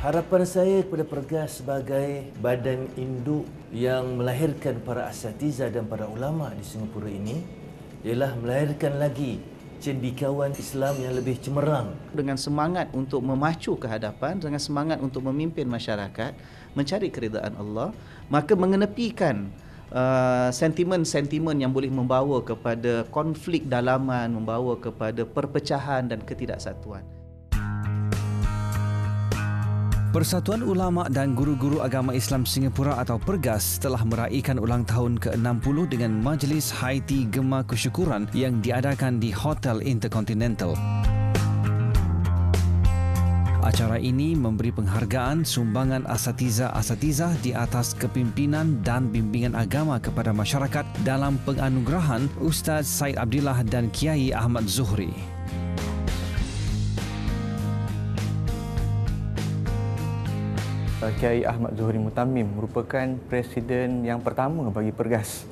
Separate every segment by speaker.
Speaker 1: Harapan saya kepada Pergas sebagai badan induk yang melahirkan para asatiza dan para ulama di Singapura ini ialah melahirkan lagi cendekiawan Islam yang lebih cemerlang.
Speaker 2: Dengan semangat untuk memacu ke hadapan, dengan semangat untuk memimpin masyarakat, mencari keridaan Allah, maka mengenepikan sentimen-sentimen yang boleh membawa kepada konflik dalaman, membawa kepada perpecahan dan ketidaksatuan.
Speaker 3: Persatuan Ulama dan Guru-Guru Agama Islam Singapura atau Pergas telah meraihkan ulang tahun ke-60 dengan Majlis High Tea Gema Kesyukuran yang diadakan di Hotel Intercontinental. Acara ini memberi penghargaan sumbangan asatiza-asatiza di atas kepimpinan dan bimbingan agama kepada masyarakat dalam penganugerahan Ustaz Said Abdillah dan Kiai Ahmad Zuhri.
Speaker 4: Kiai Ahmad Zuhri Mutammim merupakan presiden yang pertama bagi Pergas,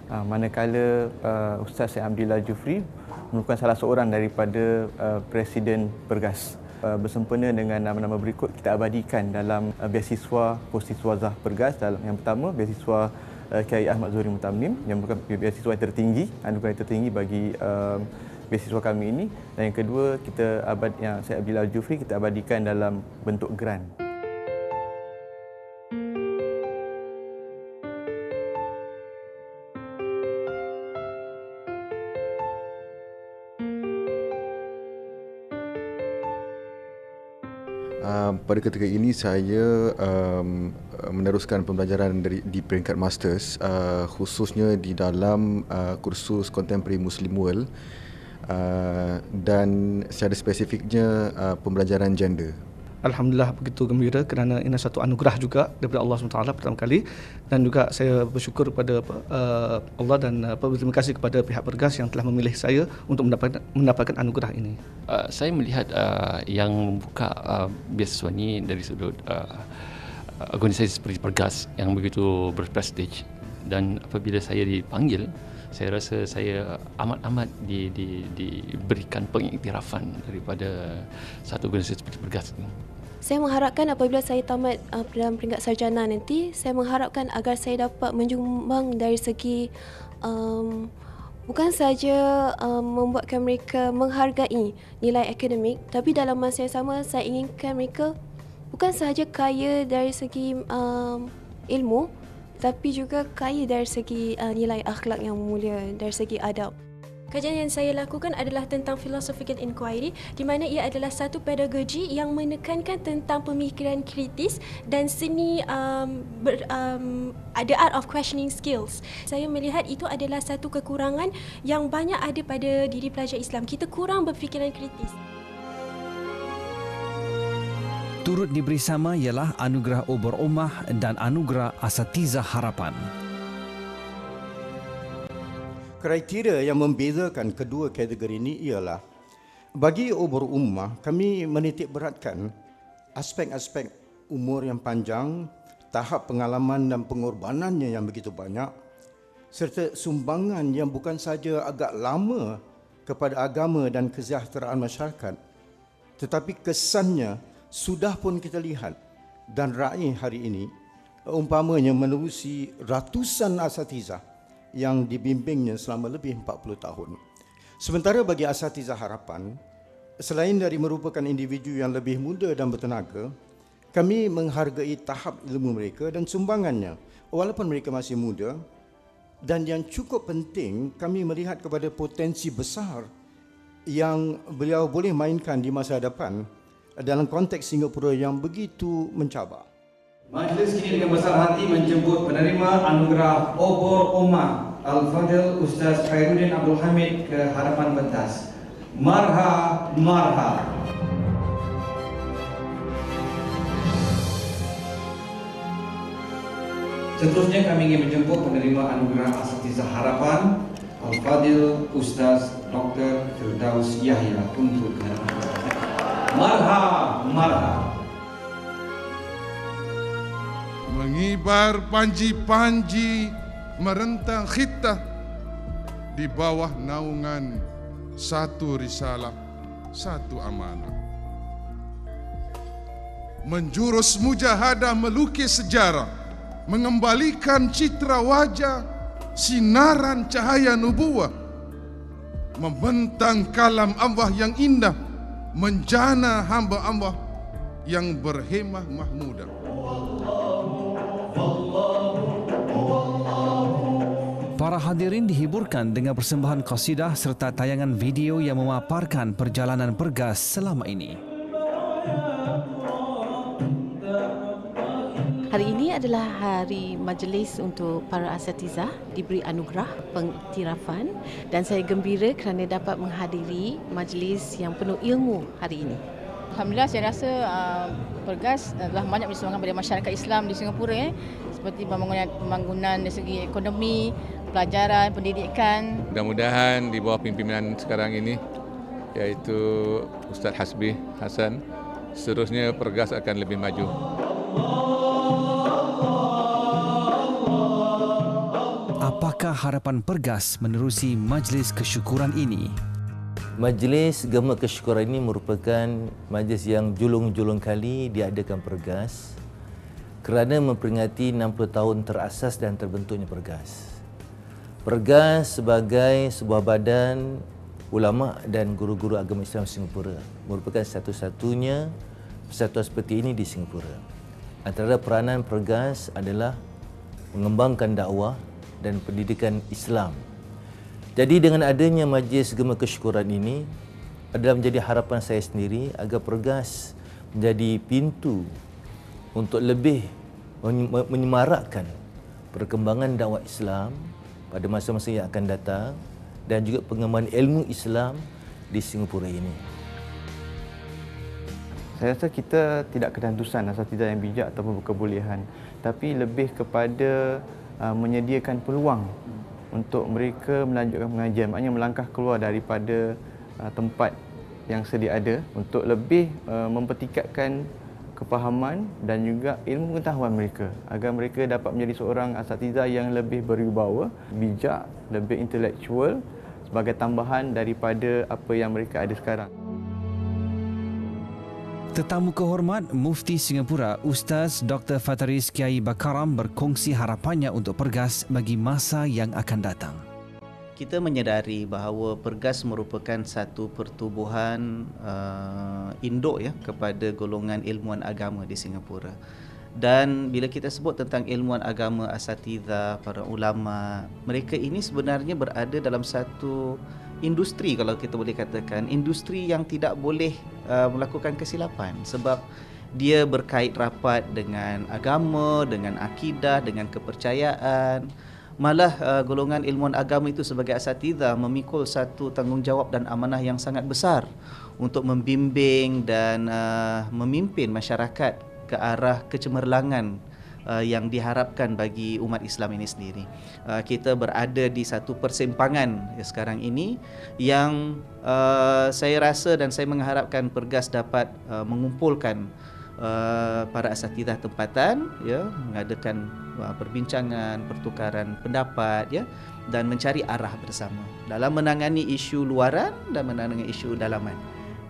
Speaker 4: manakala Ustaz Said Abdillah Jufri merupakan salah seorang daripada presiden Pergas. Bersempena dengan nama-nama berikut kita abadikan dalam beasiswa Posiswazah Pergas. Yang pertama beasiswa Kiai Ahmad Zuhri Mutammim yang merupakan beasiswa yang tertinggi, anugerah yang tertinggi bagi beasiswa kami ini, dan yang kedua yang Said Abdillah Jufri kita abadikan dalam bentuk grant.
Speaker 5: Pada ketika ini saya meneruskan pembelajaran di peringkat masters, khususnya di dalam kursus Contemporary Muslim World dan secara spesifiknya pembelajaran gender.
Speaker 6: Alhamdulillah begitu gembira kerana ini satu anugerah juga daripada Allah SWT pertama kali, dan juga saya bersyukur kepada Allah dan berterima kasih kepada pihak Pergas yang telah memilih saya untuk mendapatkan anugerah ini.
Speaker 7: Saya melihat yang membuka beasiswa ini dari sudut organisasi seperti Pergas yang begitu berprestij, dan apabila saya dipanggil, saya rasa saya amat diberikan pengiktirafan daripada satu organisasi seperti Pergas.
Speaker 8: Saya mengharapkan apabila saya tamat dalam peringkat sarjana nanti, saya mengharapkan agar saya dapat menyumbang dari segi bukan saja membuatkan mereka menghargai nilai akademik, tapi dalam masa yang sama saya inginkan mereka bukan sahaja kaya dari segi ilmu, tapi juga kaya dari segi nilai akhlak yang mulia, dari segi adab.
Speaker 9: Kajian yang saya lakukan adalah tentang philosophical inquiry, di mana ia adalah satu pedagogi yang menekankan tentang pemikiran kritis dan seni the art of questioning skills. Saya melihat itu adalah satu kekurangan yang banyak ada pada diri pelajar Islam. Kita kurang berfikiran kritis.
Speaker 3: Turut diberi sama ialah Anugerah Obor Ummah dan Anugerah Asatiza Harapan.
Speaker 10: Kriteria yang membezakan kedua kategori ini ialah, bagi Obor Ummah, kami menitik beratkan aspek-aspek umur yang panjang, tahap pengalaman dan pengorbanannya yang begitu banyak, serta sumbangan yang bukan saja agak lama kepada agama dan kesejahteraan masyarakat, tetapi kesannya sudah pun kita lihat dan raih hari ini, umpamanya menerusi ratusan asatizah yang dibimbingnya selama lebih 40 tahun. Sementara bagi Asatiza Harapan, selain dari merupakan individu yang lebih muda dan bertenaga, kami menghargai tahap ilmu mereka dan sumbangannya walaupun mereka masih muda, dan yang cukup penting, kami melihat kepada potensi besar yang beliau boleh mainkan di masa hadapan dalam konteks Singapura yang begitu mencabar.
Speaker 11: Majlis kini dengan besar hati menjemput penerima anugerah Obor Ummah Al-Fadil Ustaz Khairuddin Abdul Hamid ke hadapan pentas. Marha, marha. Seterusnya kami ingin menjemput penerima anugerah Asatiza Harapan Al-Fadil Ustaz Dr. Firdaus Yahya untuk ke hadapan pentas. Marha, marha.
Speaker 12: Mengibar panji-panji merentang khitah di bawah naungan satu risalah, satu amanah. menjurus mujahadah melukis sejarah, mengembalikan citra wajah, sinaran cahaya nubuwah, membentang kalam Allah yang indah, menjana hamba Allah yang berhemah mahmudah.
Speaker 3: Para hadirin dihiburkan dengan persembahan qasidah serta tayangan video yang memaparkan perjalanan Pergas selama ini.
Speaker 13: Hari ini adalah hari majlis untuk para asatizah diberi anugerah pengiktirafan dan saya gembira kerana dapat menghadiri majlis yang penuh ilmu hari ini.
Speaker 14: Alhamdulillah, saya rasa Pergas adalah banyak disumbangan pada masyarakat Islam di Singapura seperti pembangunan dari segi ekonomi, pelajaran, pendidikan.
Speaker 15: Mudah-mudahan di bawah pimpinan sekarang ini iaitu Ustaz Hasbi Hasan, seterusnya Pergas akan lebih maju.
Speaker 3: Apakah harapan Pergas menerusi majlis kesyukuran ini?
Speaker 1: Majlis Gema Kesyukuran ini merupakan majlis yang julung-julung kali diadakan Pergas kerana memperingati 60 tahun terasas dan terbentuknya Pergas. Pergas sebagai sebuah badan ulama dan guru-guru agama Islam Singapura merupakan satu-satunya persatuan seperti ini di Singapura. Antara peranan Pergas adalah mengembangkan dakwah dan pendidikan Islam. Jadi dengan adanya majlis Gema Kesyukuran ini adalah menjadi harapan saya sendiri agar Pergas menjadi pintu untuk lebih menyemarakkan perkembangan dakwah Islam pada masa-masa yang akan datang dan juga pengembangan ilmu Islam di Singapura ini.
Speaker 4: Saya rasa kita tidak kedantusan asatizah yang bijak ataupun berkebolehan, tapi lebih kepada menyediakan peluang untuk mereka melanjutkan pengajian, maknanya melangkah keluar daripada tempat yang sedia ada untuk lebih mempertingkatkan kefahaman dan juga ilmu pengetahuan mereka agar mereka dapat menjadi seorang asatizah yang lebih berwibawa, bijak, lebih intelektual sebagai tambahan daripada apa yang mereka ada sekarang.
Speaker 3: Tetamu kehormat Mufti Singapura Ustaz Dr. Fataris Kiai Bakaram berkongsi harapannya untuk Pergas bagi masa yang akan datang.
Speaker 2: Kita menyedari bahawa Pergas merupakan satu pertubuhan induk kepada golongan ilmuwan agama di Singapura. Dan bila kita sebut tentang ilmuwan agama, asatizah, para ulama, mereka ini sebenarnya berada dalam satu industri, kalau kita boleh katakan, industri yang tidak boleh melakukan kesilapan sebab dia berkait rapat dengan agama, dengan akidah, dengan kepercayaan. Malah golongan ilmuwan agama itu sebagai asatizah memikul satu tanggungjawab dan amanah yang sangat besar untuk membimbing dan memimpin masyarakat ke arah kecemerlangan yang diharapkan bagi umat Islam ini sendiri. Kita berada di satu persimpangan sekarang ini yang saya rasa dan saya mengharapkan Pergas dapat mengumpulkan para asatizah tempatan, mengadakan perbincangan, pertukaran pendapat, dan mencari arah bersama dalam menangani isu luaran dan menangani isu dalaman.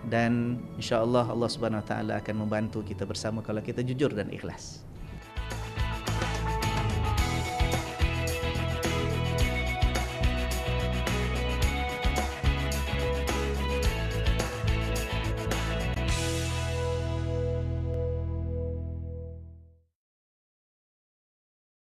Speaker 2: Dan insya-Allah Allah Subhanahu Wa Taala akan membantu kita bersama kalau kita jujur dan ikhlas.